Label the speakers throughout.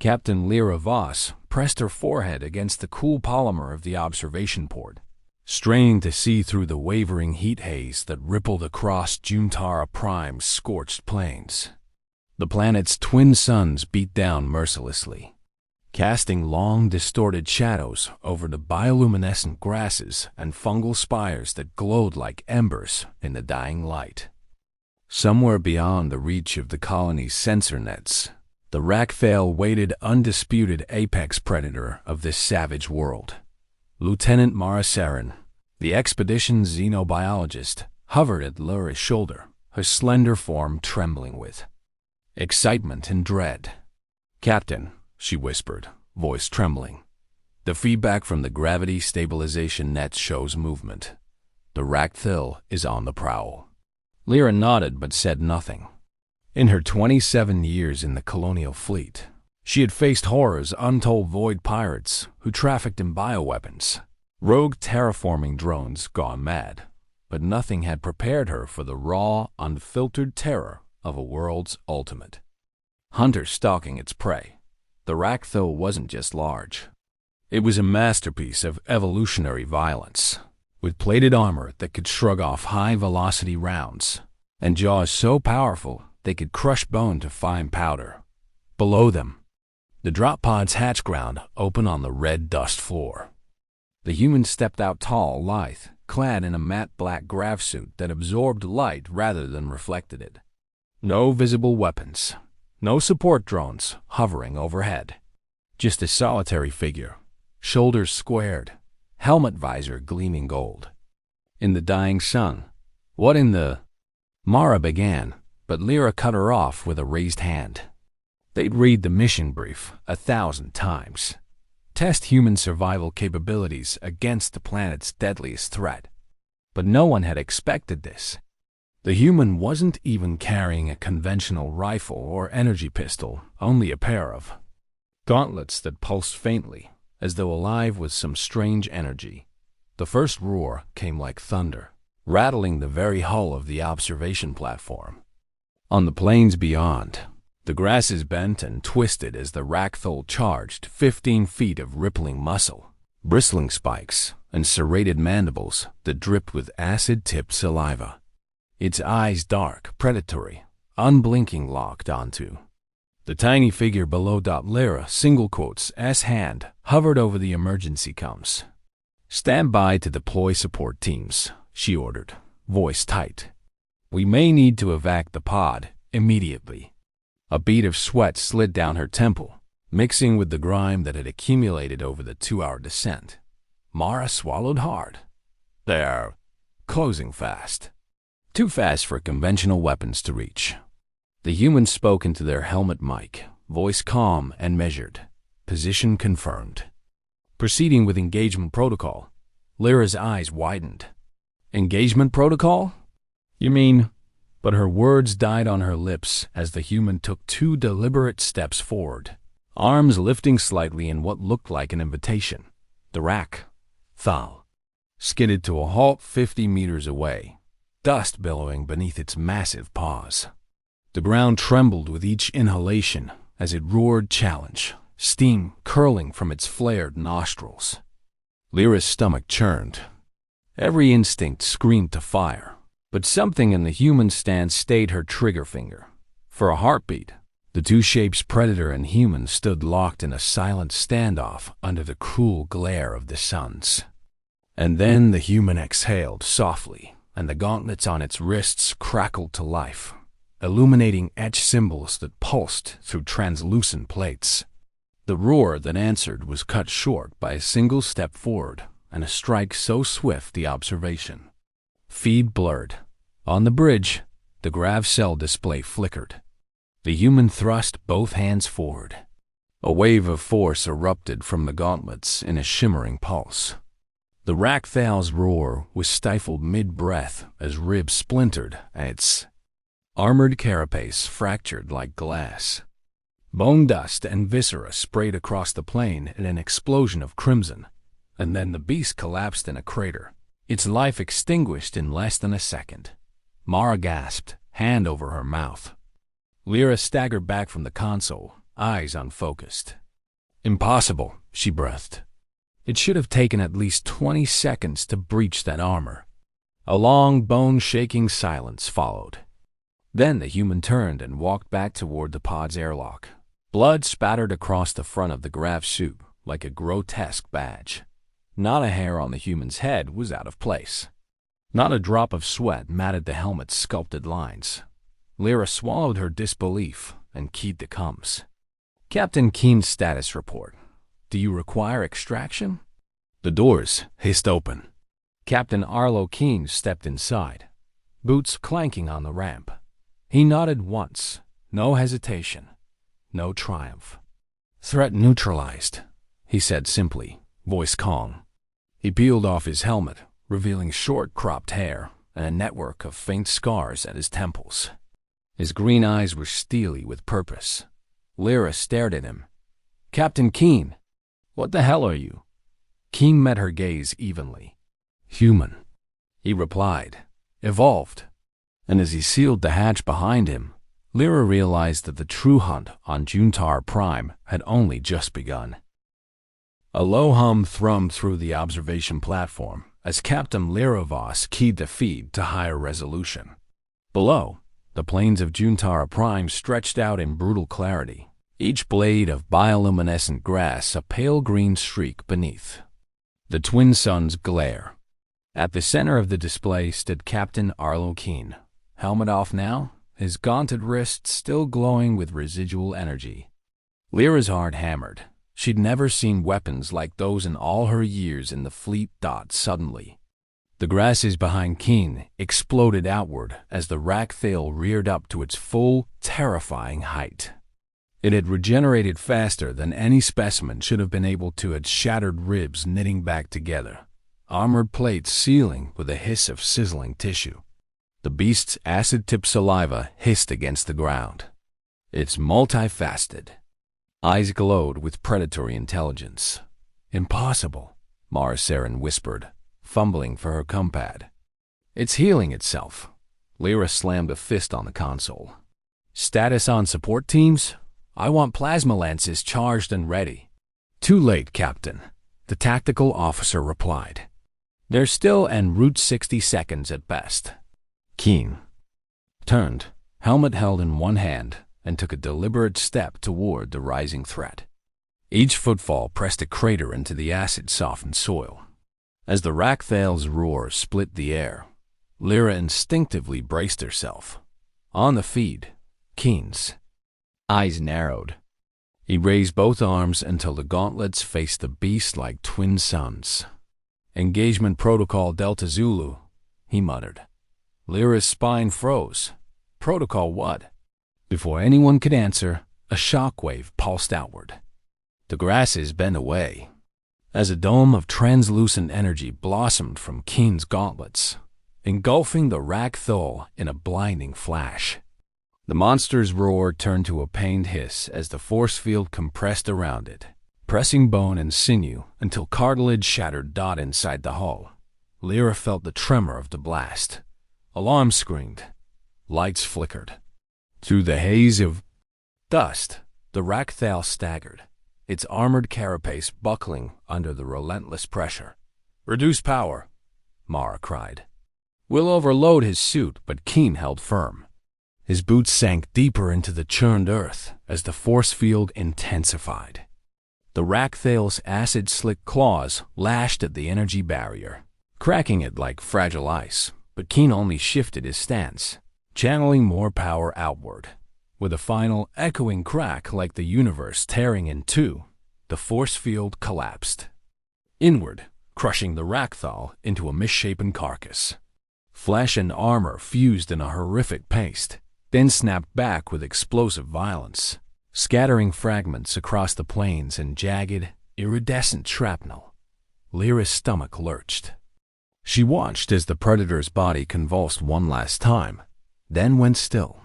Speaker 1: Captain Lyra Voss pressed her forehead against the cool polymer of the observation port, straining to see through the wavering heat haze that rippled across Juntara Prime's scorched plains. The planet's twin suns beat down mercilessly, casting long, distorted shadows over the bioluminescent grasses and fungal spires that glowed like embers in the dying light. Somewhere beyond the reach of the colony's sensor nets, the Rakthale waited undisputed apex predator of this savage world. Lieutenant Mara Saren, the expedition's xenobiologist, hovered at Lyra's shoulder, her slender form trembling with excitement and dread. "Captain," she whispered, voice trembling, "the feedback from the gravity stabilization nets shows movement. The Rakthale is on the prowl." Lyra nodded but said nothing. In her 27 years in the colonial fleet, she had faced horrors untold: void pirates who trafficked in bioweapons, rogue terraforming drones gone mad, but nothing had prepared her for the raw, unfiltered terror of a world's ultimate hunter stalking its prey. The Rakthale wasn't just large. It was a masterpiece of evolutionary violence, with plated armor that could shrug off high-velocity rounds, and jaws so powerful they could crush bone to fine powder. Below them, the drop pod's hatch ground open on the red dust floor. The human stepped out tall, lithe, clad in a matte black grav suit that absorbed light rather than reflected it. No visible weapons, no support drones hovering overhead. Just a solitary figure, shoulders squared, helmet visor gleaming gold. In the dying sun, what in the... Mara began, but Lyra cut her off with a raised hand. They'd read the mission brief 1,000 times. Test human survival capabilities against the planet's deadliest threat. But no one had expected this. The human wasn't even carrying a conventional rifle or energy pistol, only a pair of gauntlets that pulsed faintly, as though alive with some strange energy. The first roar came like thunder, rattling the very hull of the observation platform. On the plains beyond, the grasses bent and twisted as the Rakthole charged 15 feet of rippling muscle, bristling spikes, and serrated mandibles that dripped with acid-tipped saliva. Its eyes dark, predatory, unblinking, locked onto the tiny figure below. Lyra, single quotes, S-hand, hovered over the emergency comms. "Stand by to deploy support teams," she ordered, voice tight. "We may need to evac the pod immediately." A bead of sweat slid down her temple, mixing with the grime that had accumulated over the 2-hour descent. Mara swallowed hard. "They're closing fast. Too fast for conventional weapons to reach." The humans spoke into their helmet mic, voice calm and measured. Position confirmed. Proceeding with engagement protocol. Lyra's eyes widened. "Engagement protocol? You mean..." But her words died on her lips as the human took 2 deliberate steps forward, arms lifting slightly in what looked like an invitation. The Rakthale skidded to a halt 50 meters away, dust billowing beneath its massive paws. The ground trembled with each inhalation as it roared challenge, steam curling from its flared nostrils. Lyra's stomach churned. Every instinct screamed to fire, but something in the human stance stayed her trigger finger. For a heartbeat, the two shapes, predator and human, stood locked in a silent standoff under the cruel glare of the suns. And then the human exhaled softly, and the gauntlets on its wrists crackled to life, illuminating etched symbols that pulsed through translucent plates. The roar that answered was cut short by a single step forward and a strike so swift the observation feed blurred. On the bridge, the grav cell display flickered. The human thrust both hands forward. A wave of force erupted from the gauntlets in a shimmering pulse. The Rakthale's roar was stifled mid-breath as ribs splintered and its armored carapace fractured like glass. Bone dust and viscera sprayed across the plain in an explosion of crimson, and then the beast collapsed in a crater, its life extinguished in less than a second. Mara gasped, hand over her mouth. Lyra staggered back from the console, eyes unfocused. "Impossible," she breathed. "It should have taken at least 20 seconds to breach that armor." A long, bone-shaking silence followed. Then the human turned and walked back toward the pod's airlock. Blood spattered across the front of the grav suit like a grotesque badge. Not a hair on the human's head was out of place. Not a drop of sweat matted the helmet's sculpted lines. Lyra swallowed her disbelief and keyed the comms. "Captain Keen's status report. Do you require extraction?" The doors hissed open. Captain Arlo Keen stepped inside, boots clanking on the ramp. He nodded once, no hesitation, no triumph. "Threat neutralized," he said simply, voice calm. He peeled off his helmet, revealing short cropped hair and a network of faint scars at his temples. His green eyes were steely with purpose. Lyra stared at him. "Captain Keen, what the hell are you?" Keen met her gaze evenly. "Human," he replied. "Evolved." And as he sealed the hatch behind him, Lyra realized that the true hunt on Juntar Prime had only just begun. A low hum thrummed through the observation platform as Captain Lyra Voss keyed the feed to higher resolution. Below, the plains of Juntara Prime stretched out in brutal clarity, each blade of bioluminescent grass a pale green streak beneath. The twin suns glare. At the center of the display stood Captain Arlo Keen, helmet off now, his gaunted wrists still glowing with residual energy. Lyra's heart hammered. She'd never seen weapons like those in all her years in the fleet. Suddenly, the grasses behind Keen exploded outward as the Rakthale reared up to its full, terrifying height. It had regenerated faster than any specimen should have been able to, its shattered ribs knitting back together, armored plates sealing with a hiss of sizzling tissue. The beast's acid-tipped saliva hissed against the ground. Its multifaceted eyes glowed with predatory intelligence. "Impossible," Mara Saren whispered, fumbling for her compad. "It's healing itself." Lyra slammed a fist on the console. "Status on support teams? I want plasma lances charged and ready." "Too late, Captain," the tactical officer replied. "They're still en route 60 seconds at best." Keen turned, helmet held in one hand, and took a deliberate step toward the rising threat. Each footfall pressed a crater into the acid-softened soil. As the Rakthale's roar split the air, Lyra instinctively braced herself. On the feed, Keen's eyes narrowed. He raised both arms until the gauntlets faced the beast like twin suns. "Engagement Protocol Delta Zulu," he muttered. Lyra's spine froze. "Protocol what?" Before anyone could answer, a shockwave pulsed outward. The grasses bent away, as a dome of translucent energy blossomed from Keen's gauntlets, engulfing the Rakthole in a blinding flash. The monster's roar turned to a pained hiss as the force field compressed around it, pressing bone and sinew until cartilage shattered. Inside the hull, Lyra felt the tremor of the blast. Alarms screamed. Lights flickered. Through the haze of dust, the Rakthale staggered, its armored carapace buckling under the relentless pressure. "Reduce power," Mara cried. "We'll overload his suit," but Keen held firm. His boots sank deeper into the churned earth as the force field intensified. The Rakthale's acid-slick claws lashed at the energy barrier, cracking it like fragile ice, but Keen only shifted his stance, channeling more power outward. With a final echoing crack like the universe tearing in two, the force field collapsed. Inward, crushing the Rakthal into a misshapen carcass. Flesh and armor fused in a horrific paste, then snapped back with explosive violence, scattering fragments across the plains in jagged, iridescent shrapnel. Lyra's stomach lurched. She watched as the predator's body convulsed one last time, then went still.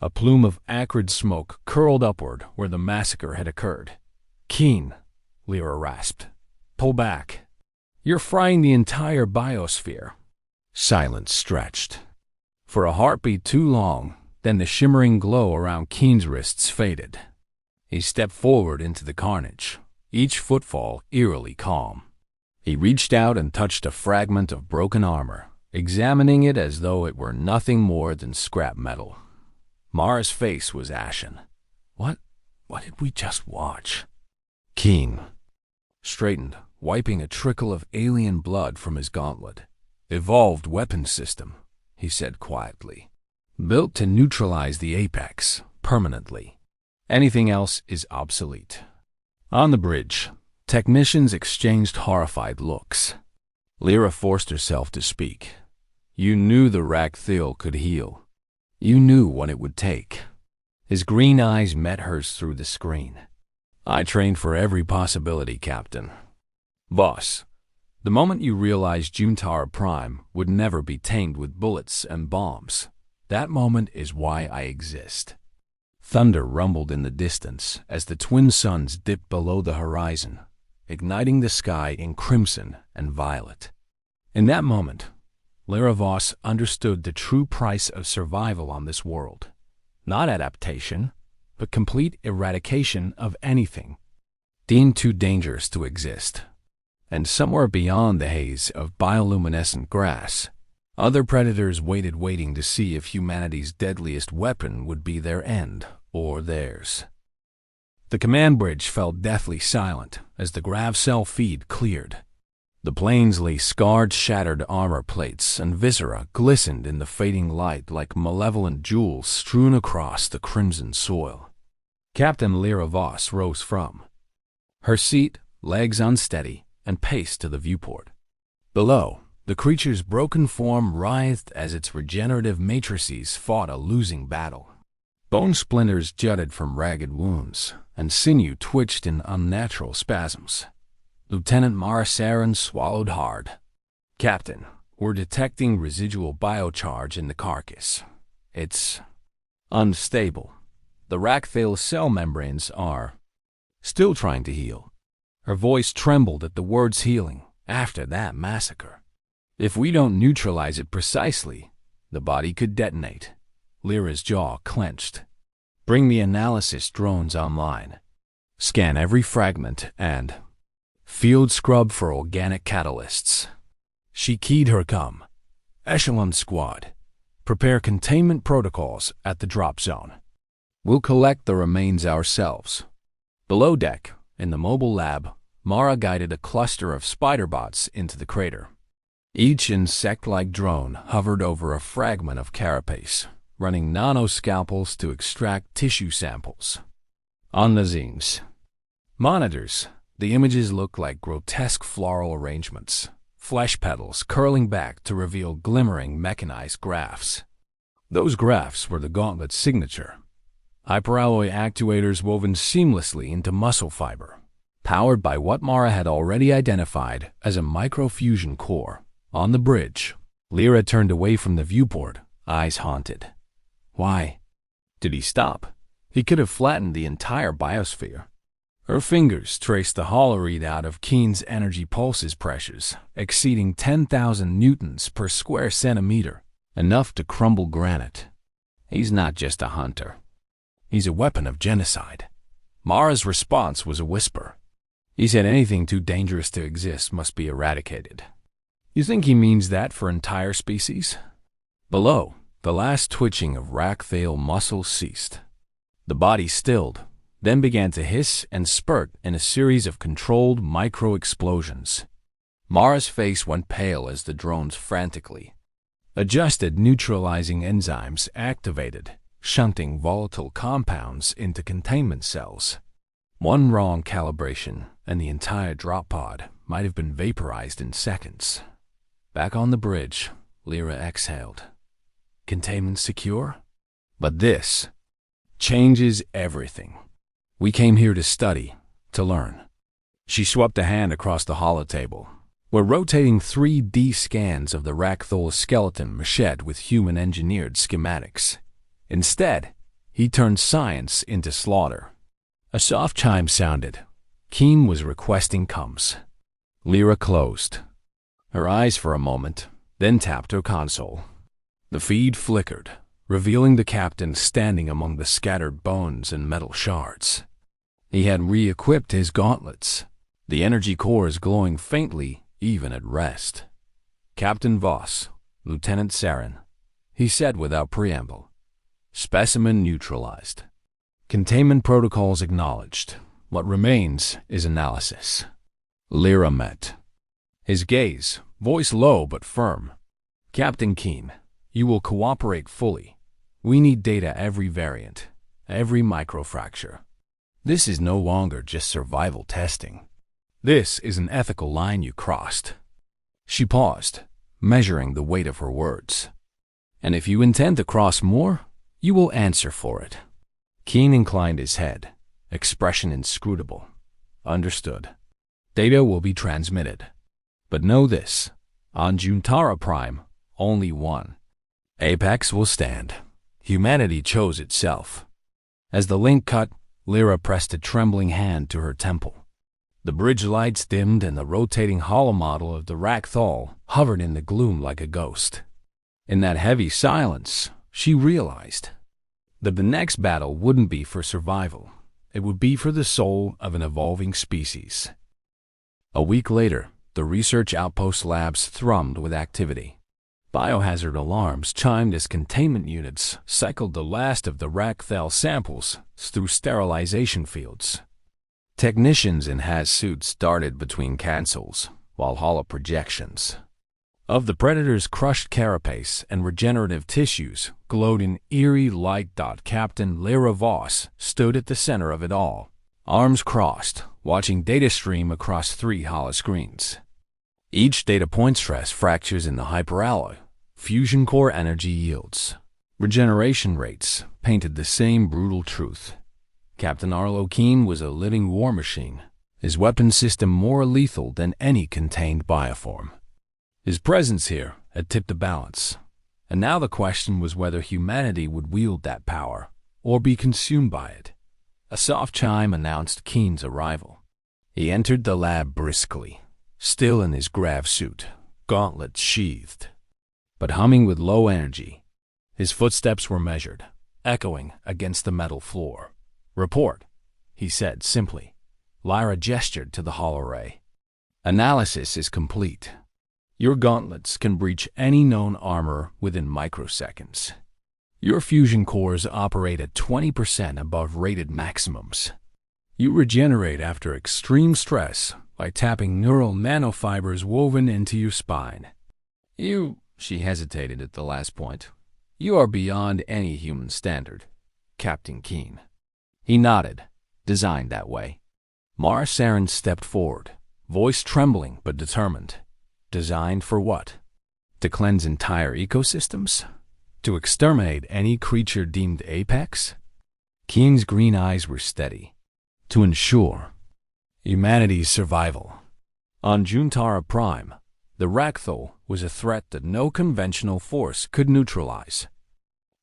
Speaker 1: A plume of acrid smoke curled upward where the massacre had occurred. "Keen," Lyra rasped. "Pull back. You're frying the entire biosphere." Silence stretched. For a heartbeat too long, then the shimmering glow around Keen's wrists faded. He stepped forward into the carnage, each footfall eerily calm. He reached out and touched a fragment of broken armor, examining it as though it were nothing more than scrap metal. Mara's face was ashen. What did we just watch? Keen straightened, wiping a trickle of alien blood from his gauntlet. Evolved weapon system, he said quietly. Built to neutralize the apex permanently. Anything else is obsolete. On the bridge, technicians exchanged horrified looks. Lyra forced herself to speak. You knew the Ragthiel could heal. You knew what it would take. His green eyes met hers through the screen. I trained for every possibility, Captain. Boss, the moment you realized Juntara Prime would never be tamed with bullets and bombs, that moment is why I exist. Thunder rumbled in the distance as the twin suns dipped below the horizon, igniting the sky in crimson and violet. In that moment, Lyra Voss understood the true price of survival on this world. Not adaptation, but complete eradication of anything deemed too dangerous to exist. And somewhere beyond the haze of bioluminescent grass, other predators waiting to see if humanity's deadliest weapon would be their end or theirs. The command bridge fell deathly silent as the grav cell feed cleared. The planes lay scarred, shattered armor plates and viscera glistened in the fading light like malevolent jewels strewn across the crimson soil. Captain Lyra Voss rose from her seat, legs unsteady, and paced to the viewport. Below, the creature's broken form writhed as its regenerative matrices fought a losing battle. Bone splinters jutted from ragged wounds, and sinew twitched in unnatural spasms. Lieutenant Mara Saren swallowed hard. Captain, we're detecting residual biocharge in the carcass. It's unstable. The Ragthiel cell membranes are still trying to heal. Her voice trembled at the words healing after that massacre. If we don't neutralize it precisely, the body could detonate. Lyra's jaw clenched. Bring the analysis drones online. Scan every fragment and field scrub for organic catalysts. She keyed her comm. Echelon Squad, prepare containment protocols at the drop zone. We'll collect the remains ourselves. Below deck, in the mobile lab, Mara guided a cluster of spider bots into the crater. Each insect-like drone hovered over a fragment of carapace, running nanoscalpels to extract tissue samples. On the Zings monitors, the images looked like grotesque floral arrangements, flesh petals curling back to reveal glimmering mechanized graphs. Those graphs were the gauntlet's signature. Hyperalloy actuators woven seamlessly into muscle fiber, powered by what Mara had already identified as a microfusion core. On the bridge, Lyra turned away from the viewport, eyes haunted. Why did he stop? He could have flattened the entire biosphere. Her fingers traced the hollow readout of Keen's energy pulses pressures, exceeding 10,000 newtons per square centimeter, enough to crumble granite. He's not just a hunter. He's a weapon of genocide. Mara's response was a whisper. He said anything too dangerous to exist must be eradicated. You think he means that for entire species? Below, the last twitching of Ragthiel muscle ceased. The body stilled, then began to hiss and spurt in a series of controlled micro-explosions. Mara's face went pale as the drones frantically adjusted neutralizing enzymes activated, shunting volatile compounds into containment cells. One wrong calibration, and the entire drop pod might have been vaporized in seconds. Back on the bridge, Lyra exhaled. Containment secure? But this changes everything. We came here to study, to learn. She swept a hand across the holotable, where rotating 3D scans of the Ragthiel skeleton meshed with human-engineered schematics. Instead, he turned science into slaughter. A soft chime sounded. Keen was requesting comms. Lyra closed her eyes for a moment, then tapped her console. The feed flickered, revealing the captain standing among the scattered bones and metal shards. He had re-equipped his gauntlets, the energy cores glowing faintly even at rest. "Captain Voss, Lieutenant Saren," he said without preamble. "Specimen neutralized. Containment protocols acknowledged. What remains is analysis." Lyra met. His gaze, voice low but firm. "Captain Keen, you will cooperate fully. We need data every variant, every microfracture. This is no longer just survival testing. This is an ethical line you crossed." She paused, measuring the weight of her words. "And if you intend to cross more, you will answer for it." Keen inclined his head, expression inscrutable. "Understood. Data will be transmitted. But know this, on Juntara Prime, only one apex will stand. Humanity chose itself." As the link cut, Lyra pressed a trembling hand to her temple. The bridge lights dimmed and the rotating holomodel of the Rakthal hovered in the gloom like a ghost. In that heavy silence, she realized that the next battle wouldn't be for survival. It would be for the soul of an evolving species. A week later, the research outpost labs thrummed with activity. Biohazard alarms chimed as containment units cycled the last of the Rakthal samples through sterilization fields. Technicians in haz suits darted between consoles, while holoprojections of the Predator's crushed carapace and regenerative tissues glowed in eerie light. Captain Lyra Voss stood at the center of it all, arms crossed, watching data stream across 3 holoscreens. Each data point stress fractures in the hyperalloy, fusion core energy yields, regeneration rates painted the same brutal truth. Captain Arlo Keen was a living war machine, his weapon system more lethal than any contained bioform. His presence here had tipped the balance, and now the question was whether humanity would wield that power or be consumed by it. A soft chime announced Keen's arrival. He entered the lab briskly, still in his grav suit, gauntlets sheathed, but humming with low energy. His footsteps were measured, echoing against the metal floor. "Report," he said simply. Lyra gestured to the holoray. "Analysis is complete. Your gauntlets can breach any known armor within microseconds. Your fusion cores operate at 20% above rated maximums. You regenerate after extreme stress by tapping neural nanofibers woven into your spine. She hesitated at the last point. "You are beyond any human standard, Captain Keen." He nodded, designed that way. Mara Saren stepped forward, voice trembling but determined. Designed for what? To cleanse entire ecosystems? To exterminate any creature deemed apex? Keen's green eyes were steady. To ensure humanity's survival. On Juntara Prime, the Rakthal was a threat that no conventional force could neutralize.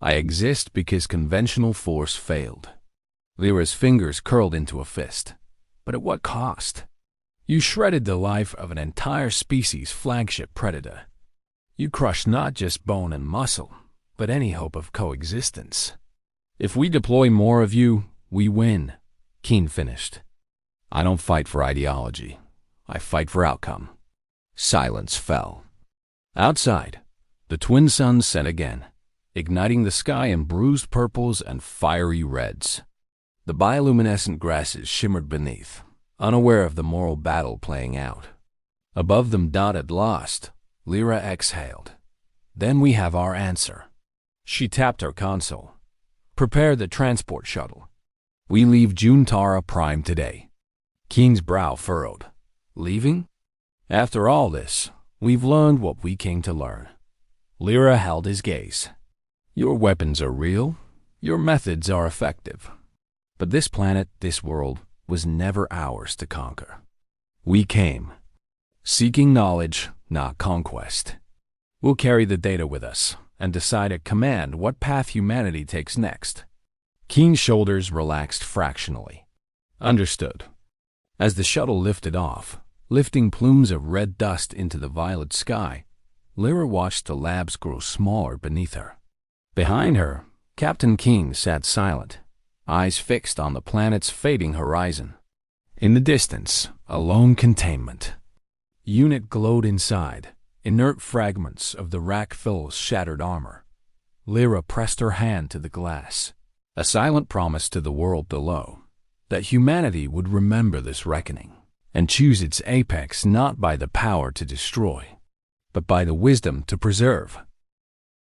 Speaker 1: I exist because conventional force failed. Lyra's fingers curled into a fist. But at what cost? You shredded the life of an entire species' flagship predator. You crushed not just bone and muscle, but any hope of coexistence. If we deploy more of you, we win, Keen finished. I don't fight for ideology. I fight for outcome. Silence fell. Outside, the twin suns set again, igniting the sky in bruised purples and fiery reds. The bioluminescent grasses shimmered beneath, unaware of the moral battle playing out. Above them dotted lost, Lyra exhaled. Then we have our answer. She tapped her console. Prepare the transport shuttle. We leave Juntara Prime today. Keen's brow furrowed. Leaving? After all this, we've learned what we came to learn. Lyra held his gaze. Your weapons are real. Your methods are effective. But this planet, this world, was never ours to conquer. We came, seeking knowledge, not conquest. We'll carry the data with us and decide at command what path humanity takes next. Keen's shoulders relaxed fractionally. Understood. As the shuttle lifted off, lifting plumes of red dust into the violet sky, Lyra watched the labs grow smaller beneath her. Behind her, Captain Keen sat silent, eyes fixed on the planet's fading horizon. In the distance, a lone containment unit glowed inside, inert fragments of the Rakfil's shattered armor. Lyra pressed her hand to the glass, a silent promise to the world below that humanity would remember this reckoning and choose its apex not by the power to destroy, but by the wisdom to preserve.